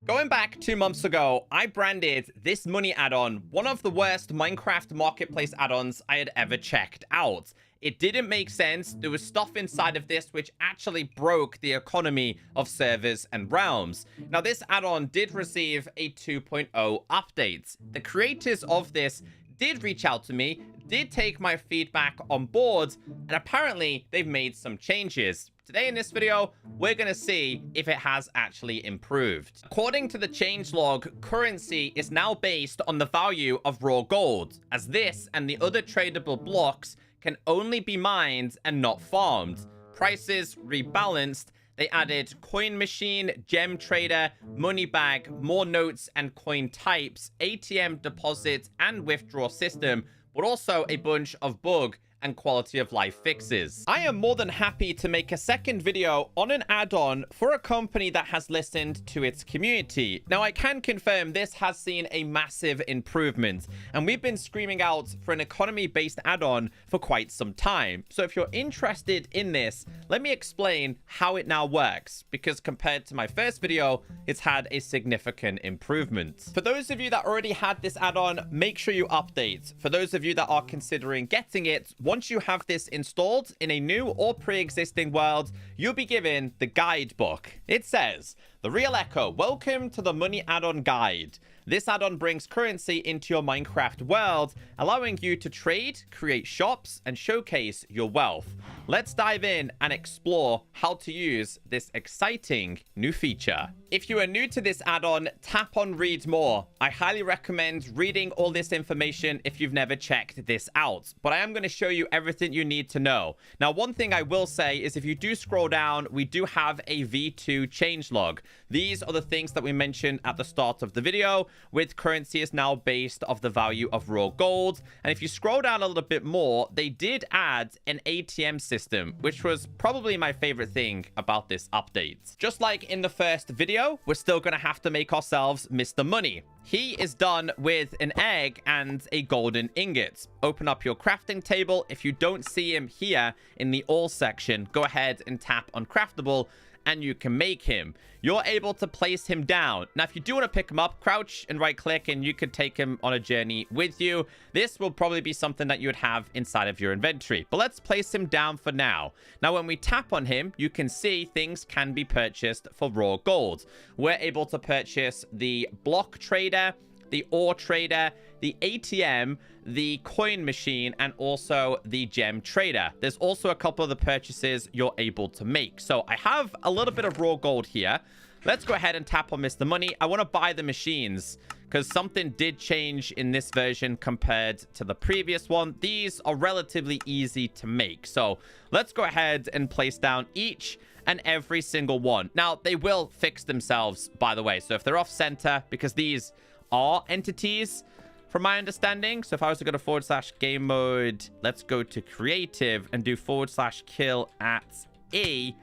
Going back 2 months ago, I branded this money add-on one of the worst Minecraft marketplace add-ons I had ever checked out. It didn't make sense. There was stuff inside of this which actually broke the economy of servers and realms. Now, this add-on did receive a 2.0 update. The creators of this did reach out to me, did take my feedback on board, and apparently they've made some changes. Today in this video, we're going to see if it has actually improved. According to the changelog, currency is now based on the value of raw gold, as this and the other tradable blocks can only be mined and not farmed. Prices rebalanced. They added coin machine, gem trader, money bag, more notes and coin types, ATM deposit and withdraw system, but also a bunch of bug and quality of life fixes. I am more than happy to make a second video on an add-on for a company that has listened to its community. Now, I can confirm this has seen a massive improvement, and we've been screaming out for an economy-based add-on for quite some time. So if you're interested in this, let me explain how it now works, because compared to my first video, it's had a significant improvement. For those of you that already had this add-on, make sure you update. For those of you that are considering getting it, once you have this installed in a new or pre-existing world, you'll be given the guidebook. It says, "The Real Echo, welcome to the Money Add-on Guide. This add-on brings currency into your Minecraft world, allowing you to trade, create shops, and showcase your wealth. Let's dive in and explore how to use this exciting new feature." If you are new to this add-on, tap on read more. I highly recommend reading all this information if you've never checked this out, but I am going to show you everything you need to know. Now, one thing I will say is if you do scroll down, we do have a V2 changelog. These are the things that we mentioned at the start of the video, with currency is now based off the value of raw gold. And if you scroll down a little bit more, they did add an ATM system, which was probably my favorite thing about this update. Just like in the first video, we're still going to have to make ourselves Mr. Money. He is done with an egg and a golden ingot. Open up your crafting table. If you don't see him here in the all section, go ahead and tap on craftable, and you can make him. You're able to place him down. Now, if you do want to pick him up, crouch and right click, and you could take him on a journey with you. This will probably be something that you would have inside of your inventory. But let's place him down for now. Now, when we tap on him, you can see things can be purchased for raw gold. We're able to purchase the block trader, the ore trader, the ATM, the coin machine, and also the gem trader. There's also a couple of the purchases you're able to make. So I have a little bit of raw gold here. Let's go ahead and tap on Mr. Money. I want to buy the machines because something did change in this version compared to the previous one. These are relatively easy to make. So let's go ahead and place down each and every single one. Now, they will fix themselves, by the way. So if they're off center, because these are entities from my understanding. So if I was to go to /game mode, let's go to creative and do /kill at E.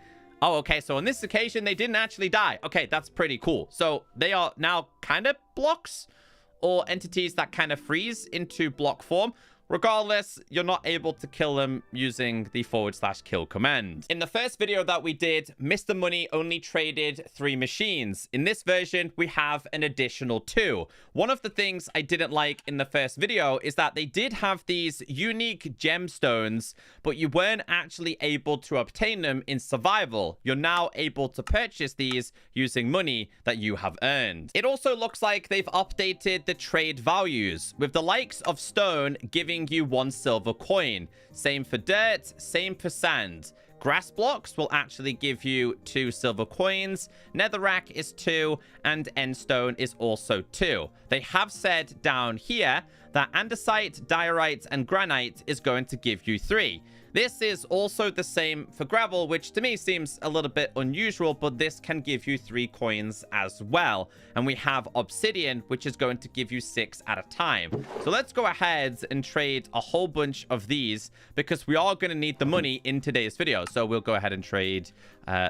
Oh, okay. So on this occasion, they didn't actually die. Okay, that's pretty cool. So they are now kind of blocks or entities that kind of freeze into block form. Regardless, you're not able to kill them using the /kill command. In the first video that we did, Mr. Money only traded 3 machines. In this version, we have an additional 2. One of the things I didn't like in the first video is that they did have these unique gemstones, but you weren't actually able to obtain them in survival. You're now able to purchase these using money that you have earned. It also looks like they've updated the trade values, with the likes of stone giving you 1 silver coin. Same for dirt, same for sand. Grass blocks will actually give you 2 silver coins. Netherrack is 2, and endstone is also 2. They have said down here that andesite, diorite, and granite is going to give you 3. This is also the same for gravel, which to me seems a little bit unusual, but this can give you 3 coins as well. And we have obsidian, which is going to give you 6 at a time. So let's go ahead and trade a whole bunch of these because we are going to need the money in today's video. So we'll go ahead and trade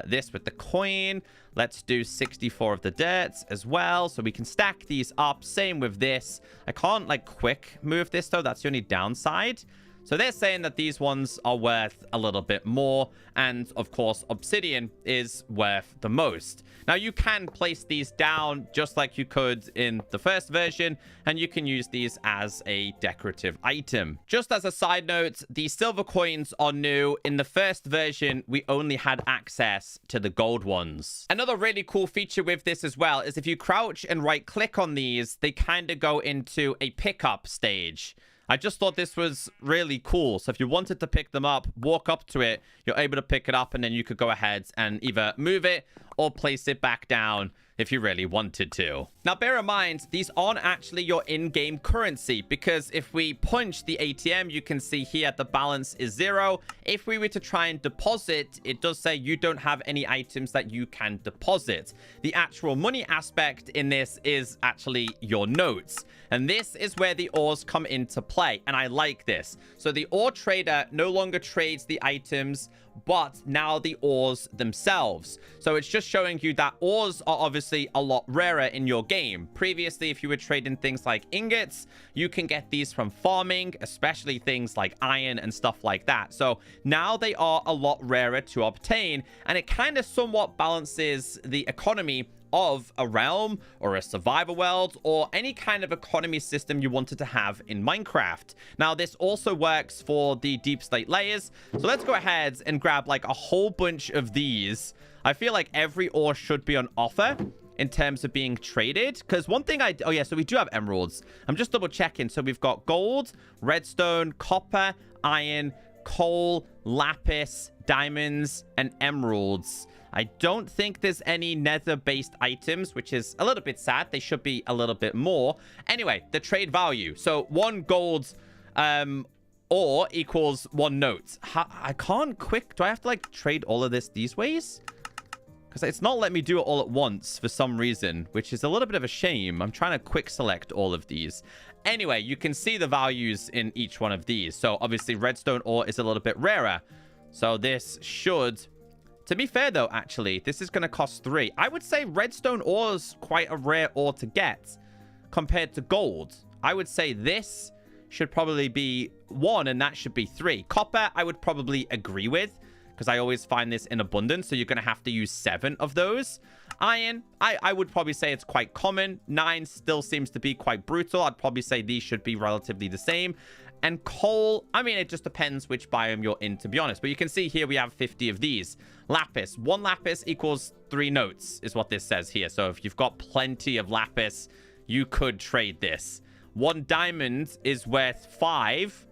this with the coin. Let's do 64 of the dirt as well, so we can stack these up. Same with this. I can't like quick move this though. That's the only downside. So they're saying that these ones are worth a little bit more. And of course, obsidian is worth the most. Now, you can place these down just like you could in the first version, and you can use these as a decorative item. Just as a side note, the silver coins are new. In the first version, we only had access to the gold ones. Another really cool feature with this as well is if you crouch and right click on these, they kind of go into a pickup stage. I just thought this was really cool. So if you wanted to pick them up, walk up to it, you're able to pick it up, and then you could go ahead and either move it or place it back down if you really wanted to. Now, bear in mind, these aren't actually your in-game currency, because if we punch the ATM, you can see here the balance is 0. If we were to try and deposit, it does say you don't have any items that you can deposit. The actual money aspect in this is actually your notes. And this is where the ores come into play. And I like this. So the ore trader no longer trades the items, but now the ores themselves. So it's just showing you that ores are obviously a lot rarer in your game. Previously, if you were trading things like ingots, you can get these from farming, especially things like iron and stuff like that. So now they are a lot rarer to obtain, and it kind of somewhat balances the economy of a realm or a survivor world or any kind of economy system you wanted to have in Minecraft. Now, this also works for the deep slate layers. So let's go ahead and grab like a whole bunch of these. I feel like every ore should be on offer in terms of being traded, because one thing oh yeah, so we do have emeralds. I'm just double checking. So we've got gold, redstone, copper, iron, coal, lapis, diamonds, and emeralds. I don't think there's any nether-based items, which is a little bit sad. They should be a little bit more. Anyway, the trade value. So 1 gold ore equals 1 note. I can't do I have to like trade all of this these ways? Because it's not letting me do it all at once for some reason, which is a little bit of a shame. I'm trying to quick select all of these. Anyway, you can see the values in each one of these. So obviously redstone ore is a little bit rarer. So this should... To be fair, though, actually, this is going to cost 3. I would say redstone ore is quite a rare ore to get compared to gold. I would say this should probably be 1, and that should be 3. Copper, I would probably agree with, because I always find this in abundance, so you're going to have to use 7 of those. Iron, I would probably say it's quite common. 9 still seems to be quite brutal. I'd probably say these should be relatively the same. And coal, I mean, it just depends which biome you're in, to be honest. But you can see here we have 50 of these. Lapis, 1 lapis equals 3 notes, is what this says here. So if you've got plenty of lapis, you could trade this. 1 diamond is worth 5.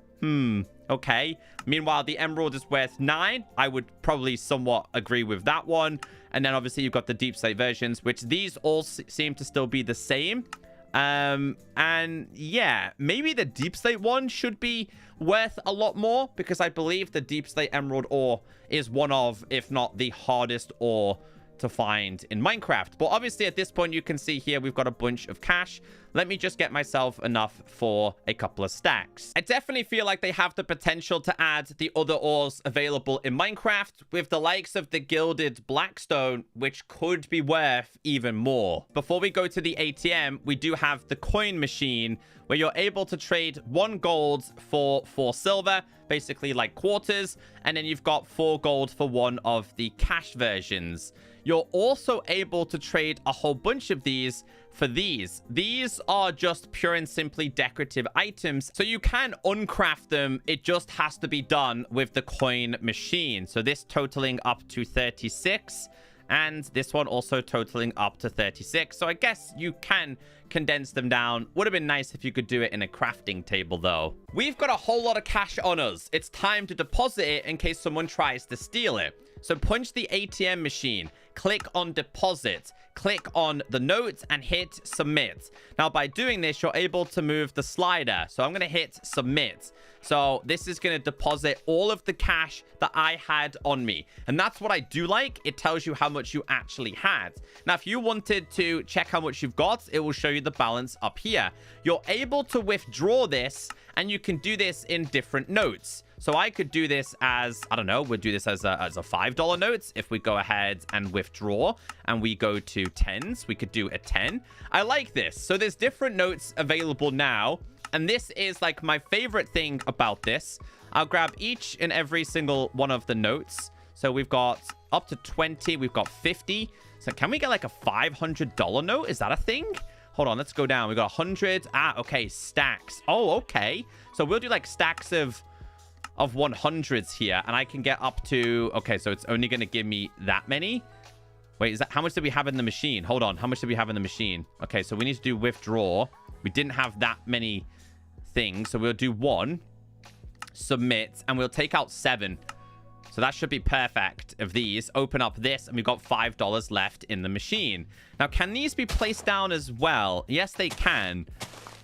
Okay. Meanwhile, the emerald is worth 9. I would probably somewhat agree with that one. And then obviously you've got the deep slate versions, which these all seem to still be the same. And yeah, maybe the deep slate one should be worth a lot more, because I believe the deep slate emerald ore is one of, if not the hardest ore to find in Minecraft. But obviously at this point, you can see here we've got a bunch of cash. Let me just get myself enough for a couple of stacks. I definitely feel like they have the potential to add the other ores available in Minecraft, with the likes of the gilded blackstone, which could be worth even more. Before we go to the ATM, we do have the coin machine, where you're able to trade 1 gold for 4 silver, basically like quarters, and then you've got 4 gold for one of the cash versions. You're also able to trade a whole bunch of these for these. These are just pure and simply decorative items, so you can uncraft them. It just has to be done with the coin machine. So this totaling up to 36, and this one also totaling up to 36. So I guess you can condense them down. Would have been nice if you could do it in a crafting table, though. We've got a whole lot of cash on us. It's time to deposit it in case someone tries to steal it. So punch the ATM machine, click on deposit, click on the note, and hit submit. Now, by doing this, you're able to move the slider. So I'm going to hit submit. So this is going to deposit all of the cash that I had on me. And that's what I do like. It tells you how much you actually had. Now, if you wanted to check how much you've got, it will show you the balance up here. You're able to withdraw this, and you can do this in different notes. So I could do this as, I don't know, we'll do this as a $5 note. If we go ahead and withdraw and we go to 10s, we could do a 10. I like this. So there's different notes available now. And this is like my favorite thing about this. I'll grab each and every single one of the notes. So we've got up to 20. We've got 50. So can we get like a $500 note? Is that a thing? Hold on, let's go down. We got 100. Ah, okay, stacks. Oh, okay. So we'll do like stacks of 100s here, and I can get up to... Okay, so it's only going to give me that many. Wait, is that... How much do we have in the machine? Hold on, how much do we have in the machine? Okay, so we need to do withdraw. We didn't have that many things, so we'll do 1. Submit, and we'll take out 7. So that should be perfect of these. Open up this, and we've got $5 left in the machine. Now, can these be placed down as well? Yes, they can.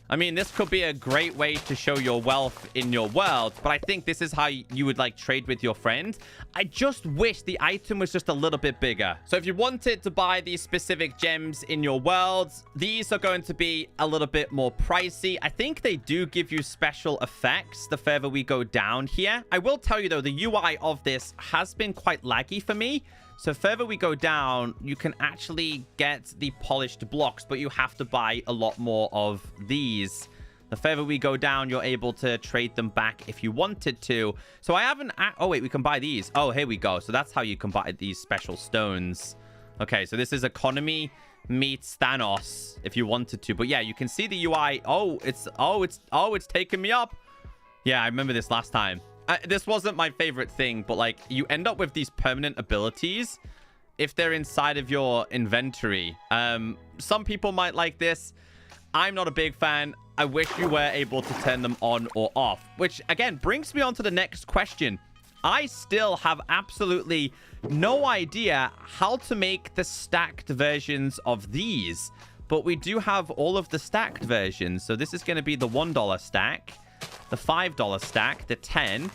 I mean, this could be a great way to show your wealth in your world, but I think this is how you would like trade with your friend. I just wish the item was just a little bit bigger. So if you wanted to buy these specific gems in your world, these are going to be a little bit more pricey. I think they do give you special effects the further we go down here. I will tell you though, the UI of this has been quite laggy for me. So further we go down, you can actually get the polished blocks, but you have to buy a lot more of these. The further we go down, you're able to trade them back if you wanted to. So I haven't... Oh, wait, we can buy these. Oh, here we go. So that's how you can buy these special stones. Okay, so this is economy meets Thanos if you wanted to. But yeah, you can see the UI. Oh, it's taking me up. Yeah, I remember this last time. This wasn't my favorite thing, but like you end up with these permanent abilities if they're inside of your inventory. Some people might like this. I'm not a big fan. I wish you were able to turn them on or off, which again brings me on to the next question. I still have absolutely no idea how to make the stacked versions of these, but we do have all of the stacked versions. So this is going to be the $1 stack, the $5 stack, the 10,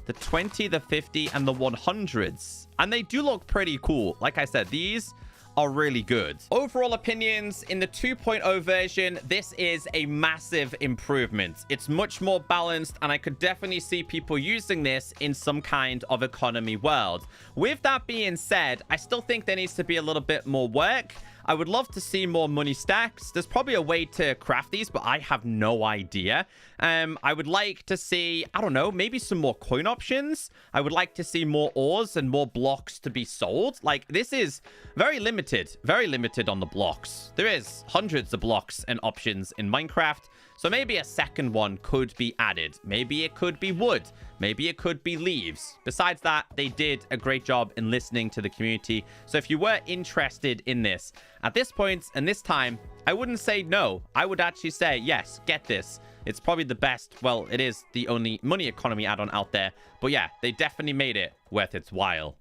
the 20, the 50, and the 100s. And they do look pretty cool. Like I said, these are really good. Overall opinions, in the 2.0 version, this is a massive improvement. It's much more balanced, and I could definitely see people using this in some kind of economy world. With that being said, I still think there needs to be a little bit more work. I would love to see more money stacks. There's probably a way to craft these, but I have no idea. I would like to see, I don't know, maybe some more coin options. I would like to see more ores and more blocks to be sold. Like, this is very limited on the blocks. There is hundreds of blocks and options in Minecraft. So maybe a second one could be added. Maybe it could be wood. Maybe it could be leaves. Besides that, they did a great job in listening to the community. So if you were interested in this, at this point and this time, I wouldn't say no. I would actually say, yes, get this. It's probably the best. Well, it is the only money economy add-on out there. But yeah, they definitely made it worth its while.